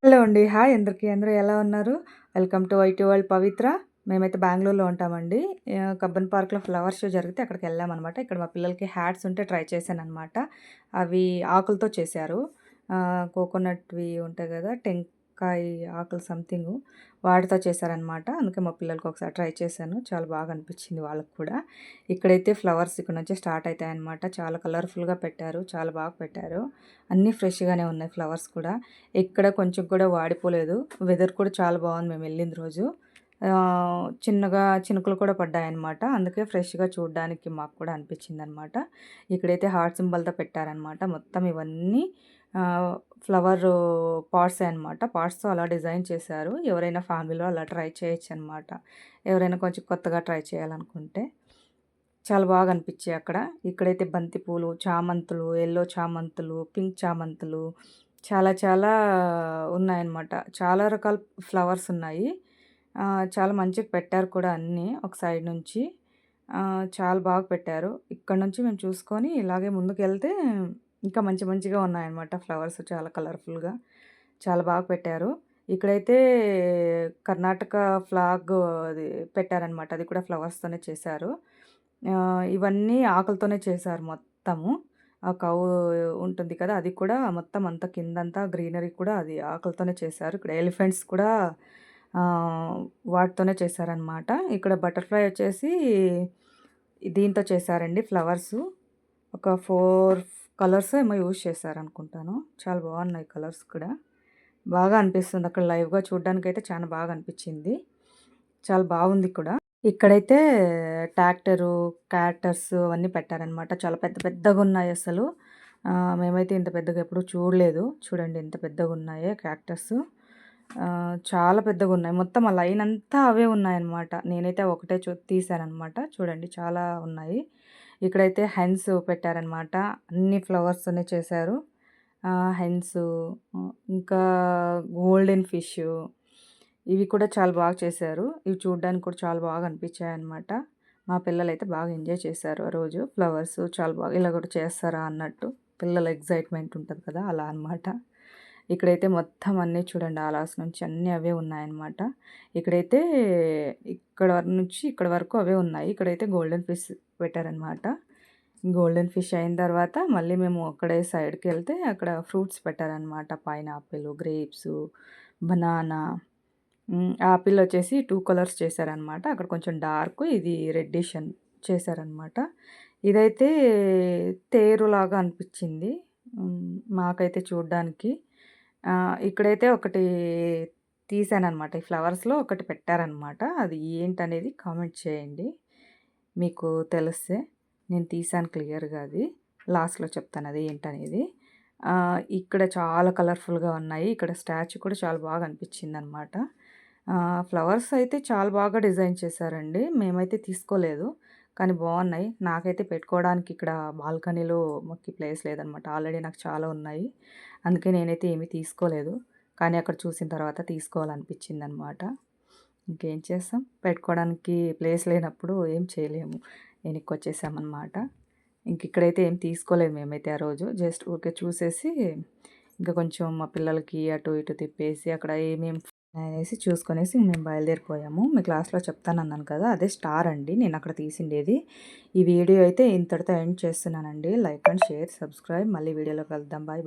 Hello అండి. Hi అందరికీ. అందరూ ఎలా ఉన్నారు? వెల్కమ్ టు ఐటీ వరల్డ్ పవిత్ర. మేమైతే బెంగుళూరులో ఉంటామండి. కబ్బన్ పార్క్‌లో ఫ్లవర్ షో జరిగితే అక్కడికెళ్ళామనమాట. ఇక్కడ మా పిల్లలకి హ్యాట్స్ ఉంటే ట్రై చేశాననమాట. అవి ఆకులతో చేశారు. కోకోనట్‌వి ఉంటాయి గదా! టెంకాయ ఆకులు సంథింగు వాటితో చేశారనమాట. అందుకే మా పిల్లలకి ఒకసారి ట్రై చేశాను. చాలా బాగా అనిపించింది వాళ్ళకి కూడా. ఇక్కడైతే ఫ్లవర్స్ ఇక్కడ నుంచే స్టార్ట్ అయితాయన్నమాట. చాలా కలర్‌ఫుల్‌గా పెట్టారు. చాలా బాగా పెట్టారు. అన్నీ ఫ్రెష్‌గానే ఉన్నాయి ఫ్లవర్స్ కూడా. ఎక్కడ కొంచెం కూడా వాడిపోలేదు. వెదర్ కూడా చాలా బాగుంది మేమెళ్ళిన రోజు. చిన్నగా చినుకులు కూడా పడ్డాయన్నమాట. అందుకే ఫ్రెష్‌గా చూడడానికి మాకు కూడా అనిపించిందనమాట. ఇక్కడైతే హార్ట్ సింబల్‌తో పెట్టారనమాట. మొత్తం ఇవన్నీ ఫ్లవరు పాట్సే అనమాట. పాట్స్‌తో అలా డిజైన్ చేశారు. ఎవరైనా ఫ్యామిలీలో అలా ట్రై చేయొచ్చనమాట. ఎవరైనా కొంచెం కొత్తగా ట్రై చేయాలనుకుంటే. చాలా బాగా అనిపించాయి అక్కడ. ఇక్కడైతే బంతి పూలు, చామంతులు, యెల్లో చామంతులు, పింక్ చామంతులు చాలా చాలా ఉన్నాయన్నమాట. చాలా రకాల ఫ్లవర్స్ ఉన్నాయి. చాలా మంచిగా పెట్టారు కూడా అన్నీ ఒక సైడ్ నుంచి. చాలా బాగా పెట్టారు. ఇక్కడ నుంచి మేము చూసుకొని ఇలాగే ముందుకెళ్తే ఇంకా మంచి మంచిగా ఉన్నాయన్నమాట ఫ్లవర్స్ చాలా కలర్‌ఫుల్‌గా. చాలా బాగా పెట్టారు. ఇక్కడైతే కర్ణాటక ఫ్లాగ్ అది పెట్టారనమాట. అది కూడా ఫ్లవర్స్‌తోనే చేశారు. ఇవన్నీ ఆకులతోనే చేశారు మొత్తము. ఆ కౌ ఉంటుంది కదా! అది కూడా మొత్తం అంతా కిందంతా గ్రీనరీ కూడా అది ఆకులతోనే చేశారు. ఇక్కడ ఎలిఫెంట్స్ కూడా వాటితోనే చేశారనమాట. ఇక్కడ బటర్‌ఫ్లై వచ్చేసి దీంతో చేశారండి ఫ్లవర్సు. ఒక 4 కలర్స్ ఏమో యూజ్ చేశారనుకుంటాను. చాలా బాగున్నాయి కలర్స్ కూడా. బాగా అనిపిస్తుంది అక్కడ లైవ్‌గా చూడ్డానికైతే చాలా బాగా అనిపించింది. చాలా బాగుంది కూడా. ఇక్కడైతే ట్రాక్టరు, క్యాక్టస్ అవన్నీ పెట్టారనమాట. చాలా పెద్ద పెద్దగున్నాయసలు. మేమైతే ఇంత పెద్దగా ఎప్పుడు చూడలేదు. చూడండి ఎంత పెద్దగున్నాయో క్యాక్టస్. చాలా పెద్దగున్నాయి. మొత్తం ఆ లైన్ అంతా అవే ఉన్నాయన్నమాట. నేనైతే ఒకటే తీశాననమాట. చూడండి చాలా ఉన్నాయి. ఇక్కడైతే హెన్స్ పెట్టారనమాట. అన్ని ఫ్లవర్స్‌తోనే చేశారు. హెన్సు ఇంకా గోల్డెన్ ఫిషు ఇవి కూడా చాలా బాగా చేశారు. ఇవి చూడ్డానికి కూడా చాలా బాగా అనిపించాయన్నమాట. మా పిల్లలైతే బాగా ఎంజాయ్ చేశారు ఆ రోజు. ఫ్లవర్స్ చాలా బాగా ఇలా కూడా చేస్తారా అన్నట్టు. పిల్లల ఎక్సైట్‌మెంట్ ఉంటది కదా! అలా అనమాట. ఇక్కడైతే మొత్తం అన్నీ చూడండి ఆలాస్ నుంచి అన్నీ అవే ఉన్నాయన్నమాట. ఇక్కడైతే ఇక్కడ నుంచి ఇక్కడ వరకు అవే ఉన్నాయి. ఇక్కడైతే గోల్డెన్ ఫిష్ పెట్టారనమాట. గోల్డెన్ ఫిష్ అయిన తర్వాత మళ్ళీ మేము అక్కడే సైడ్‌కెళ్తే అక్కడ ఫ్రూట్స్ పెట్టారనమాట. పైనాపిల్, గ్రేప్సు, బనానా యాపిల్ వచ్చేసి 2 కలర్స్ చేశారనమాట. అక్కడ కొంచెం డార్క్ ఇది రెడ్డిష్ అని చేశారనమాట. ఇదైతే తేరులాగా అనిపించింది. మాకైతే చూడ్డానికి. ఇక్కడైతే ఒకటి తీశాననమాట. ఈ ఫ్లవర్స్‌లో ఒకటి పెట్టారనమాట. అది ఏంటనేది కామెంట్ చేయండి. మీకు తెలిస్తే. నేను తీశాను క్లియర్‌గా అది. లాస్ట్‌లో చెప్తాను అది ఏంటనేది. ఇక్కడ చాలా కలర్‌ఫుల్‌గా ఉన్నాయి. ఇక్కడ స్టాచ్యూ కూడా చాలా బాగా అనిపించిందనమాట. ఫ్లవర్స్ అయితే చాలా బాగా డిజైన్ చేశారండి. మేమైతే తీసుకోలేదు. కానీ బాగున్నాయి. నాకైతే పెట్టుకోవడానికి ఇక్కడ బాల్కనీలో మాకు ప్లేస్ లేదనమాట. ఆల్రెడీ నాకు చాలా ఉన్నాయి. అందుకే నేనైతే ఏమీ తీసుకోలేదు. కానీ అక్కడ చూసిన తర్వాత తీసుకోవాలనిపించిందనమాట. ఇంకేం చేస్తాం? పెట్టుకోవడానికి ప్లేస్ లేనప్పుడు ఏం చేయలేము. వెనక్కొచ్చేసామనమాట. ఇక్కడైతే ఏం తీసుకోలేదు మేమైతే ఆ రోజు. జస్ట్ ఊరికే చూసేసి ఇంకా కొంచెం మా పిల్లలకి అటు ఇటు తిప్పేసి అక్కడ ఏమేమి అనేసి చూసుకొనేసి మేము బయలుదేరిపోయాము. మీ క్లాస్‌లో చెప్తానన్నాను కదా! అదే స్టార్ అండి. నేను అక్కడ తీసిండేది. ఈ వీడియో అయితే ఇంతటితో ఎండ్ చేస్తున్నానండి. Like and share, subscribe. మళ్ళీ వీడియోలో కలుద్దాం. Bye bye.